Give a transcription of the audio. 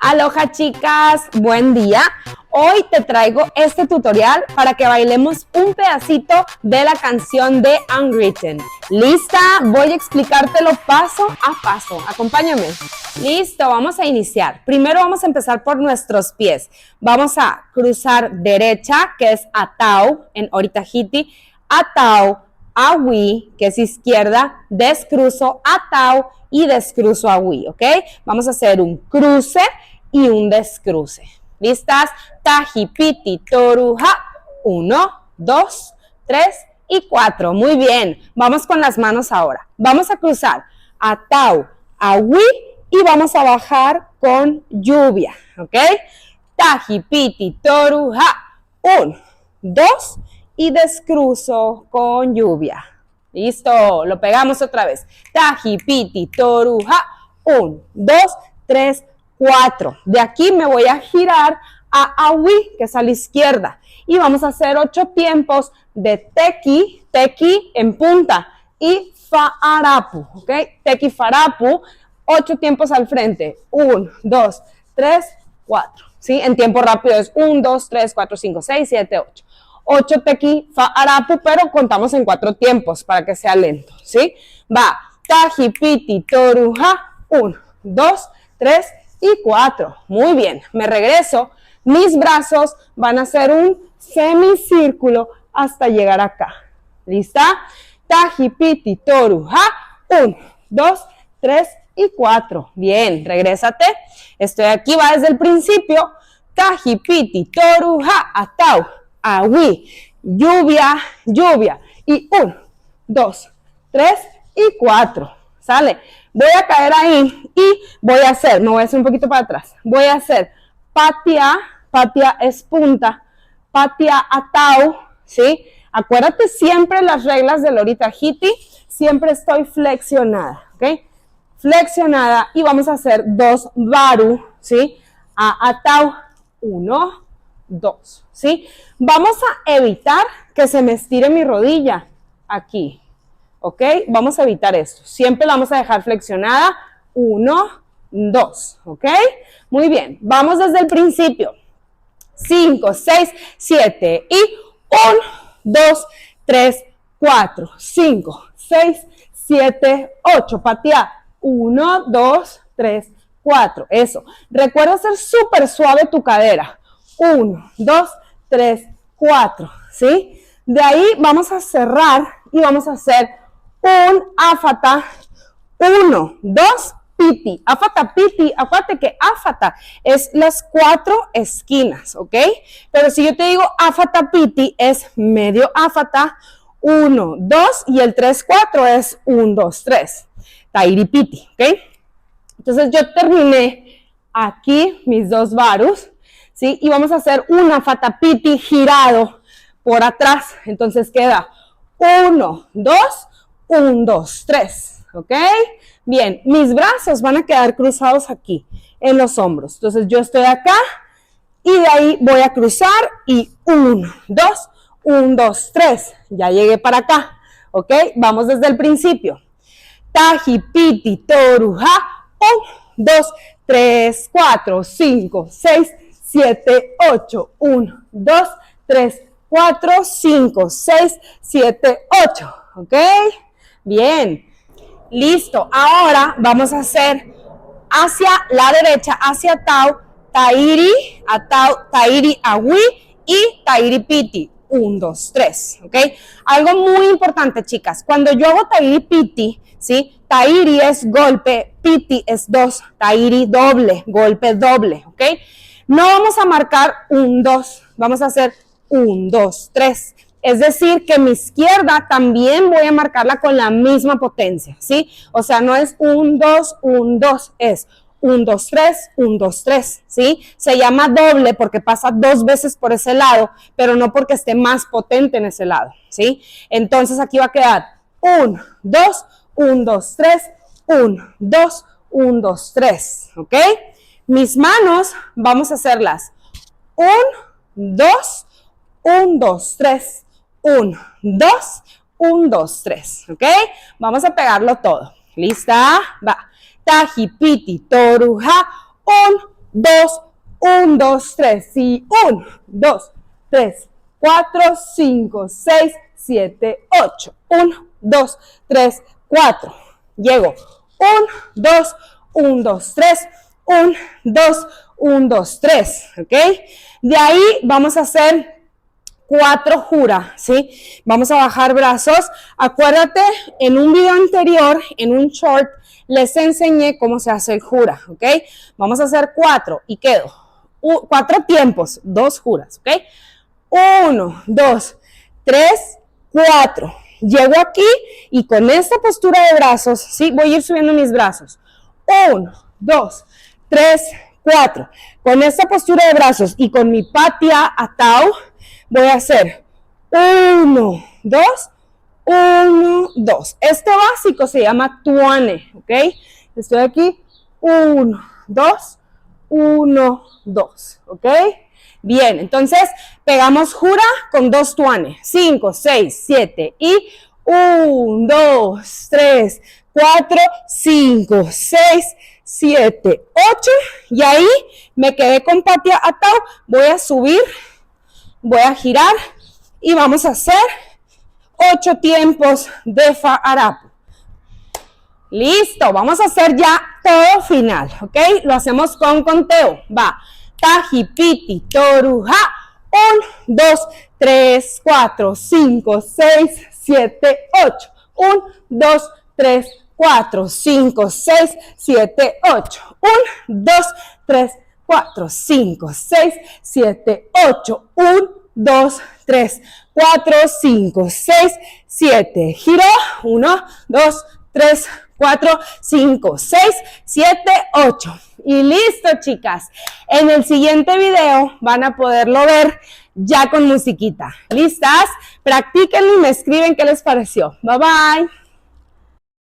Aloha chicas, buen día. Hoy te traigo este tutorial para que bailemos un pedacito de la canción de Unwritten. ¿Lista? Voy a explicártelo paso a paso. Acompáñame. Listo, vamos a iniciar. Primero vamos a empezar por nuestros pies. Vamos a cruzar derecha, que es atau en Oritahiti, atau, awi, que es izquierda, descruzo, atau y descruzo awi, ¿ok? Vamos a hacer un cruce y un descruce. ¿Listas? Taji, piti, toruja. 1, 2, 3 y 4. Muy bien. Vamos con las manos ahora. Vamos a cruzar atau, awi y vamos a bajar con lluvia, ¿ok? Taji, piti, toruja. 1, 2 y descruzo con lluvia. Listo, lo pegamos otra vez. Taji, piti, toruja. 1, 2, 3, 4. De aquí me voy a girar a awi, que es a la izquierda. Y vamos a hacer 8 tiempos de teki, teki en punta, y fa'arapu, ¿ok? Teki, farapu, 8 tiempos al frente. 1, 2, 3, 4. ¿Sí? En tiempo rápido es 1, 2, 3, 4, 5, 6, 7, 8. 8 teki, fa'arapu, pero contamos en 4 tiempos para que sea lento, ¿sí? Va, taji, piti, toruja. 1, 2, 3 y 4. Muy bien, me regreso. Mis brazos van a hacer un semicírculo hasta llegar acá. ¿Lista? Taji, piti, toruja. 1, 2, 3 y 4. Bien, regrésate. Estoy aquí, va desde el principio. Taji, piti, toruja, atau, awi, lluvia, lluvia. Y 1, 2, 3 y 4. ¿Sale? Voy a caer ahí y voy a hacer, me voy a hacer un poquito para atrás. Voy a hacer patia, patia es punta, patia atau, ¿sí? Acuérdate siempre las reglas del Oritahiti, siempre estoy flexionada, ¿ok? Flexionada y vamos a hacer 2 varu, ¿sí? A atau, 1, 2, ¿sí? Vamos a evitar que se me estire mi rodilla aquí, ¿ok? Vamos a evitar esto. Siempre la vamos a dejar flexionada. 1, 2, ¿ok? Muy bien. Vamos desde el principio. 5, 6, 7 y 1, 2, 3, 4, 5, 6, 7, 8. Patea. 1, 2, 3, 4. Eso. Recuerda hacer súper suave tu cadera. 1, 2, 3, 4. ¿Sí? De ahí vamos a cerrar y vamos a hacer un afata. 1, 2, piti. Afata, piti. Acuérdate que afata es las 4 esquinas, ¿ok? Pero si yo te digo afata, piti, es medio afata. 1, 2 y el 3, 4 es 1, 2, 3. Tairi, piti, ¿ok? Entonces yo terminé aquí mis 2 varus, ¿sí? Y vamos a hacer un afata, piti girado por atrás. Entonces queda 1, 2, 1, 2, 3, ¿ok? Bien, mis brazos van a quedar cruzados aquí, en los hombros. Entonces yo estoy acá y de ahí voy a cruzar y 1, 2, 1, 2, 3. Ya llegué para acá, ¿ok? Vamos desde el principio. Taji, piti, toruja. 1, 2, 3, 4, 5, 6, 7, 8. 1, 2, 3, 4, 5, 6, 7, 8. ¿Ok? Bien. Listo. Ahora vamos a hacer hacia la derecha, hacia atau, tairi, awi y tairi, piti. 1, 2, 3. ¿Ok? Algo muy importante, chicas. Cuando yo hago tairi, piti, ¿sí? Tairi es golpe, piti es 2, tairi doble, golpe doble, ¿ok? No vamos a marcar 1, 2, vamos a hacer 1, 2, 3. Es decir, que mi izquierda también voy a marcarla con la misma potencia, ¿sí? O sea, no es 1, 2, 1, 2, es 1, 2, 3, 1, 2, 3, ¿sí? Se llama doble porque pasa 2 veces por ese lado, pero no porque esté más potente en ese lado, ¿sí? Entonces aquí va a quedar 1, 2, 1, 2, 3, 1, 2, 1, 2, 3, ¿ok? Mis manos vamos a hacerlas 1, 2, 1, 2, 3, 1, 2, 1, 2, 3, ¿ok? Vamos a pegarlo todo. ¿Lista? Va. Taji, piti, toruja. 1, 2, 1, 2, 3, y 1, 2, 3, 4, 5, 6, 7, 8, 1, 2, 3, 4, llego, 1, 2, 1, 2, 3, 1, 2, 1, 2, 3, ¿ok? De ahí vamos a hacer 4 jura, ¿sí? Vamos a bajar brazos. Acuérdate, en un video anterior, en un short, les enseñé cómo se hace el jura, ¿ok? Vamos a hacer 4 y quedo. 4 tiempos, 2 juras, ¿ok? 1, 2, 3, 4. Llego aquí y con esta postura de brazos, ¿sí? Voy a ir subiendo mis brazos. 1, 2, 3, 4. Con esta postura de brazos y con mi patia atao, voy a hacer 1, 2, 1, 2. Este básico se llama tuane, ¿ok? Estoy aquí, 1, 2, 1, 2, ¿ok? Bien, entonces pegamos jura con 2 tuanes, 5, 6, 7 y 1, 2, 3, 4, 5, 6, 7, 8 y ahí me quedé con patia atao, voy a subir, voy a girar y vamos a hacer 8 tiempos de fa'arapu. Listo, vamos a hacer ya todo final, ¿ok? Lo hacemos con conteo, va. Taji, piti, toruja, 1, 2, 3, 4, 5, 6, 7, 8, 1, 2, 3, 4, 5, 6, 7, 8, 1, 2, 3, 4, 5, 6, 7, 8, 1, 2, 3, 4, 5, 6, 7, giro, 1, 2, 3, 4, 5, 6, 7, 8. Y listo, chicas. En el siguiente video van a poderlo ver ya con musiquita. ¿Listas? Practíquenlo y me escriben qué les pareció. Bye, bye.